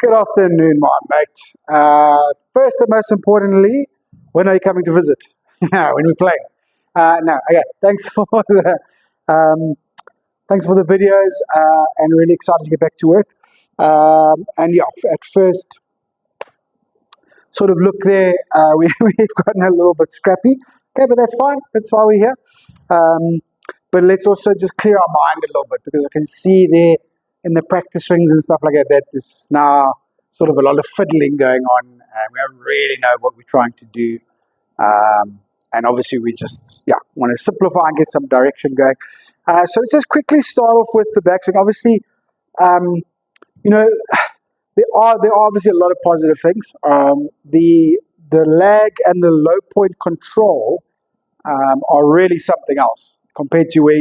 Good afternoon, my mate. First and most importantly, when are you coming to visit? When we play? No, okay. Thanks for the videos, and really excited to get back to work. And yeah, at first sort of look there, we've gotten a little bit scrappy. Okay, but that's fine. That's why we're here. But let's also just clear our mind a little bit, because I can see there in the practice swings and stuff like that, that there's now sort of a lot of fiddling going on, and we don't really know what we're trying to do. And obviously we just, want to simplify and get some direction going. So let's just quickly start off with the backswing. Obviously, there are obviously a lot of positive things. The lag and the low point control are really something else compared to when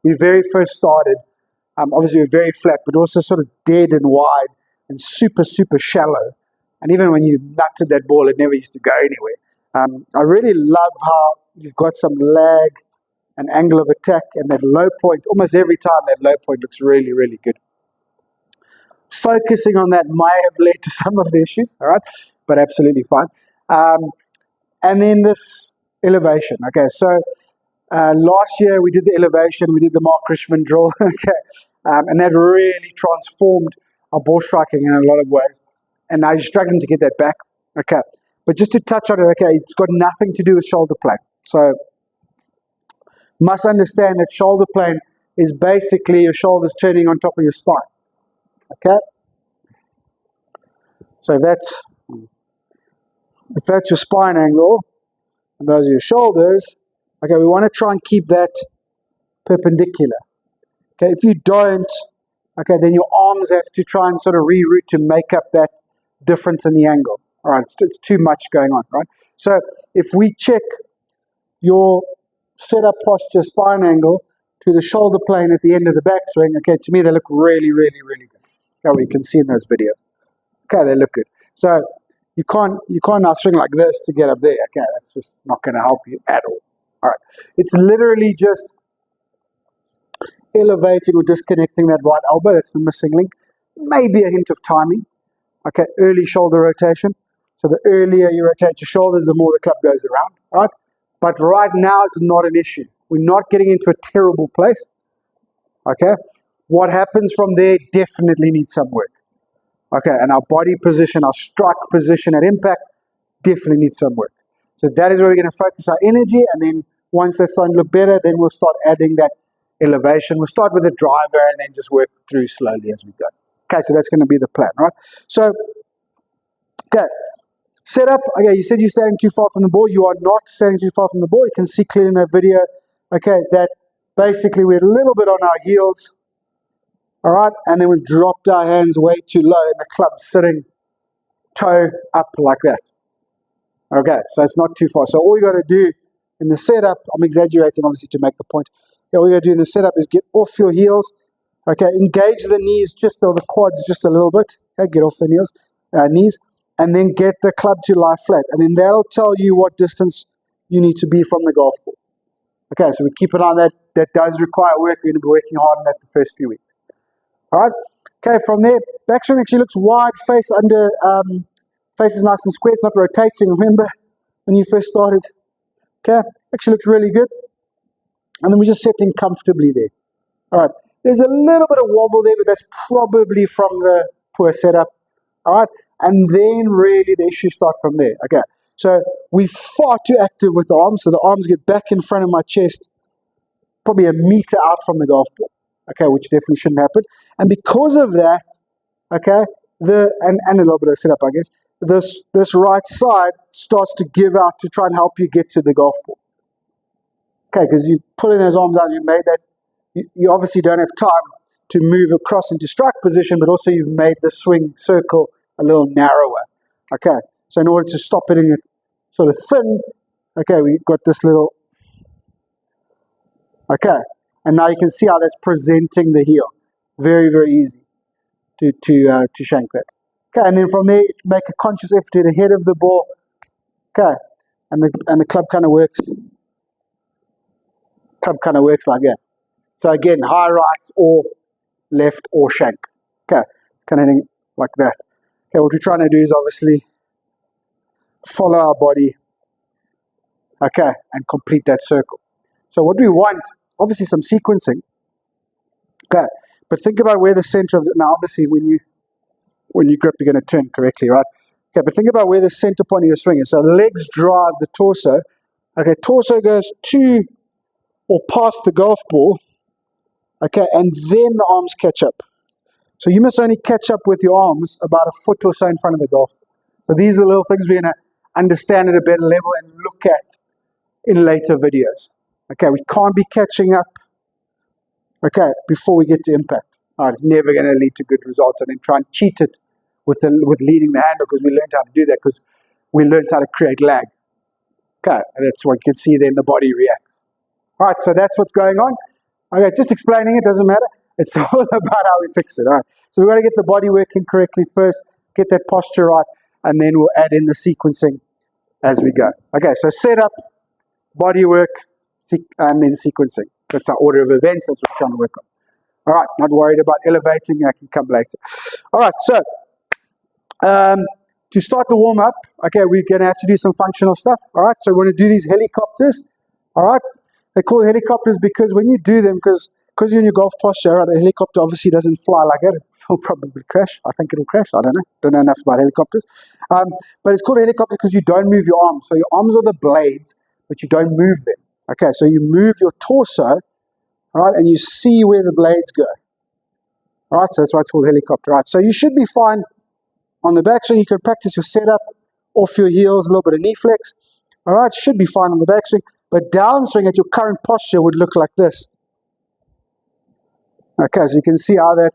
we very first started. Obviously, we're very flat, but also sort of dead and wide and super, super shallow. And even when you nutted that ball, it never used to go anywhere. I really love how you've got some lag and angle of attack, and that low point, almost every time that low point looks really, really good. Focusing on that might have led to some of the issues, all right, but absolutely fine. And then this elevation. Okay, so last year we did the elevation, we did the Mark Richmond drill, okay, and that really transformed our ball striking in a lot of ways. And now you're struggling to get that back, okay. But just to touch on it, okay, it's got nothing to do with shoulder plane. So must understand that shoulder plane is basically your shoulders turning on top of your spine, okay. So if that's your spine angle, and those are your shoulders, okay, we want to try and keep that perpendicular. Okay, if you don't, okay, then your arms have to try and sort of reroute to make up that difference in the angle. All right, it's too much going on, right? So if we check your setup posture spine angle to the shoulder plane at the end of the backswing, okay, to me they look really, really, really good. Okay, we can see in those videos. Okay, they look good. So you can't now swing like this to get up there. Okay, that's just not going to help you at all. All right, it's literally just elevating or disconnecting that right elbow. That's the missing link. Maybe a hint of timing. Okay, early shoulder rotation. So the earlier you rotate your shoulders, the more the club goes around. All right, but right now it's not an issue. We're not getting into a terrible place. Okay, what happens from there definitely needs some work. Okay, and our body position, our strike position at impact definitely needs some work. So that is where we're going to focus our energy, and then once that's starting to look better, then we'll start adding that elevation. We'll start with a driver and then just work through slowly as we go. Okay, so that's going to be the plan, right? So, okay, setup. Okay, you said you're standing too far from the ball. You are not standing too far from the ball. You can see clearly in that video, okay, that basically we're a little bit on our heels, all right, and then we've dropped our hands way too low, and the club's sitting toe up like that. Okay, so it's not too far. So all you got to do in the setup, I'm exaggerating obviously to make the point. Okay, all you got to do in the setup is get off your heels. Okay, engage the knees just so the quads just a little bit. Okay, get off the knees, and then get the club to lie flat, and then that'll tell you what distance you need to be from the golf ball. Okay, so we keep an eye on that. That does require work. We're going to be working hard on that the first few weeks. All right. Okay, from there, backswing actually looks wide, face under, face is nice and square. It's not rotating. Remember when you first started? Okay, actually looks really good. And then we're just sitting comfortably there. All right. There's a little bit of wobble there, but that's probably from the poor setup. All right. And then really the issues start from there. Okay. So we're far too active with the arms. So the arms get back in front of my chest, probably a meter out from the golf ball. Okay, which definitely shouldn't happen. And because of that, okay, and a little bit of setup, I guess, this right side starts to give out to try and help you get to the golf ball. Okay, because you've put in those arms out, you've made that, you obviously don't have time to move across into strike position, but also you've made the swing circle a little narrower. Okay, so in order to stop it in sort of thin, okay, we've got this little, okay. And now you can see how that's presenting the heel. Very, very easy to shank that. Okay, and then from there, make a conscious effort to the head of the ball. Okay, and the club kind of works. Like that. So again, high right or left or shank. Okay, kind of hitting like that. Okay, what we're trying to do is obviously follow our body, okay, and complete that circle. So what we want, obviously some sequencing, okay, but think about where the center of, now obviously when you grip, you're going to turn correctly, right? Okay, but think about where the center point of your swing is. So the legs drive the torso. Okay, torso goes to or past the golf ball, okay, and then the arms catch up. So you must only catch up with your arms about a foot or so in front of the golf ball. So these are the little things we're going to understand at a better level and look at in later videos. Okay, we can't be catching up, okay, before we get to impact. All right, it's never going to lead to good results, and then try and cheat it with leading the handle, because we learned how to do that because we learned how to create lag. Okay, and that's what you can see then the body reacts. All right, so that's what's going on. Okay, just explaining it doesn't matter. It's all about how we fix it. All right, so we've got to get the body working correctly first, get that posture right, and then we'll add in the sequencing as we go. Okay, so setup, body work, and then sequencing. That's our order of events. That's what we're trying to work on. All right, not worried about elevating. I can come later. All right, so to start the warm-up, okay, we're going to have to do some functional stuff. All right, so we're going to do these helicopters. All right, they're called helicopters because when you do them, because you're in your golf posture, right, a helicopter obviously doesn't fly like that. It will probably crash. I think it'll crash. I don't know. Don't know enough about helicopters. But it's called a helicopter because you don't move your arms. So your arms are the blades, but you don't move them. Okay, so you move your torso, all right, and you see where the blades go. All right, so that's why it's called helicopter. All right, so you should be fine on the backswing. You can practice your setup off your heels, a little bit of knee flex. All right, should be fine on the backswing. But downswing at your current posture would look like this. Okay, so you can see how that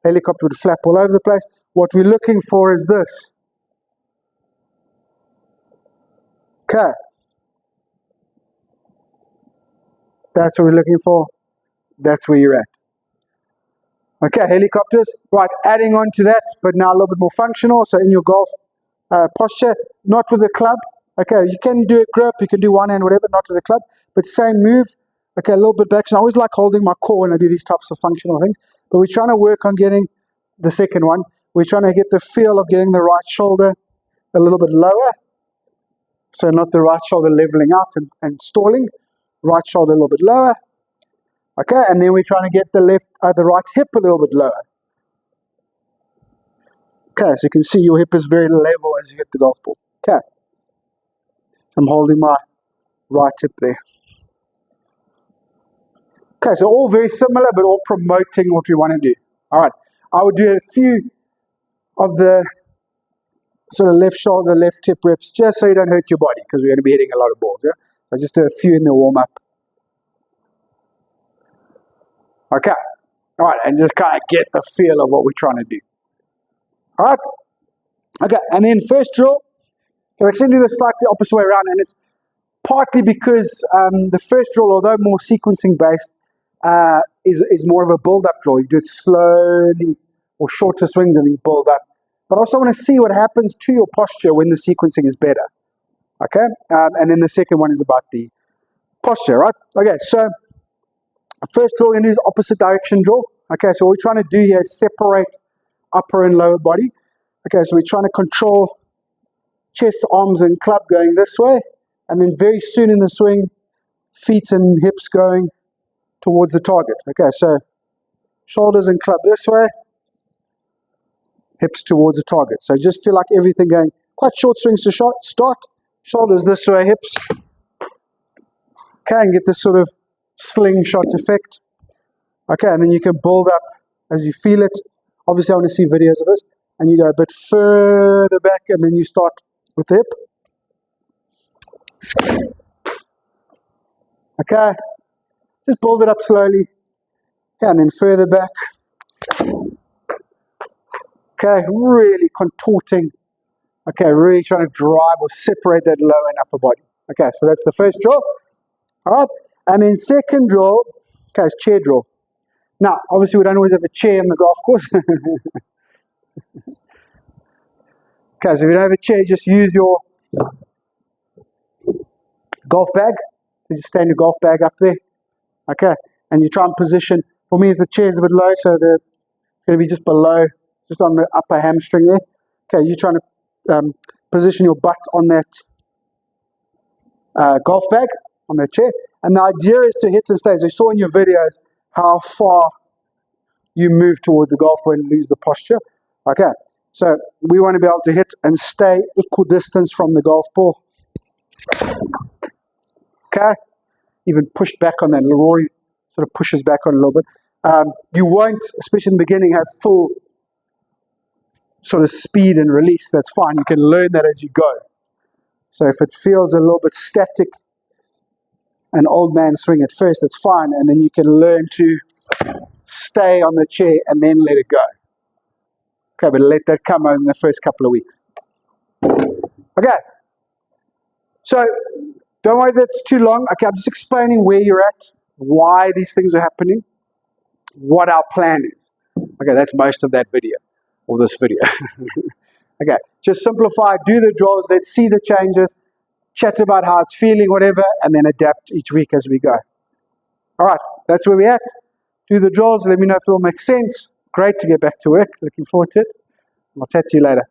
helicopter would flap all over the place. What we're looking for is this. Okay. That's what we're looking for. That's where you're at. Okay, helicopters. Right, adding on to that, but now a little bit more functional. So in your golf posture, not with the club. Okay, you can do a grip, you can do one hand, whatever, not with the club. But same move. Okay, a little bit back. So I always like holding my core when I do these types of functional things. But we're trying to work on getting the second one. We're trying to get the feel of getting the right shoulder a little bit lower. So not the right shoulder leveling out and stalling. Right shoulder a little bit lower. Okay, and then we're trying to get the right hip a little bit lower. Okay, so you can see your hip is very level as you hit the golf ball. Okay, I'm holding my right hip there. Okay, so all very similar, but all promoting what we want to do. All right, I would do a few of the sort of left shoulder, left hip reps, just so you don't hurt your body, because we're going to be hitting a lot of balls. Yeah, so just do a few in the warm-up. Okay, all right, and just kind of get the feel of what we're trying to do. All right, okay, and then first drill, we're actually do this slightly opposite way around, and it's partly because the first drill, although more sequencing based, is more of a build-up drill. You do it slowly or shorter swings and then build up. But also want to see what happens to your posture when the sequencing is better. Okay, and then the second one is about the posture, right? Okay, so first drill we're going to do is opposite direction drill. Okay, so what we're trying to do here is separate upper and lower body. Okay, so we're trying to control chest, arms, and club going this way. And then very soon in the swing, feet and hips going towards the target. Okay, so shoulders and club this way, hips towards the target. So just feel like everything going quite short swings to start. Shoulders this way, hips. Okay, and get this sort of slingshot effect. Okay, and then you can build up as you feel it. Obviously, I want to see videos of this. And you go a bit further back, and then you start with the hip. Okay, just build it up slowly. Okay, and then further back. Okay, really contorting. Okay, really trying to drive or separate that lower and upper body. Okay, so that's the first drill. All right, and then second drill, okay, is chair drill. Now, obviously we don't always have a chair in the golf course. Okay, so if you don't have a chair, just use your golf bag. You just stand your golf bag up there. Okay, and you try and position. For me, the chair is a bit low, so it's going to be just below just on the upper hamstring there. Okay, you're trying to position your butt on that golf bag, on that chair. And the idea is to hit and stay. As you saw in your videos, how far you move towards the golf ball and lose the posture. Okay, so we want to be able to hit and stay equal distance from the golf ball. Okay, even push back on that. Rory sort of pushes back on a little bit. You won't, especially in the beginning, have full sort of speed and release. That's fine. You can learn that as you go. So if it feels a little bit static, an old man swing at first, that's fine. And then you can learn to stay on the chair and then let it go. Okay, but let that come in the first couple of weeks. Okay. So don't worry that's too long. Okay, I'm just explaining where you're at, why these things are happening, what our plan is. Okay, that's most of that video, or this video. Okay, just simplify, do the drills, let's see the changes, chat about how it's feeling, whatever, and then adapt each week as we go. All right, that's where we're at. Do the drills, let me know if it all makes sense. Great to get back to work. Looking forward to it. I'll chat to you later.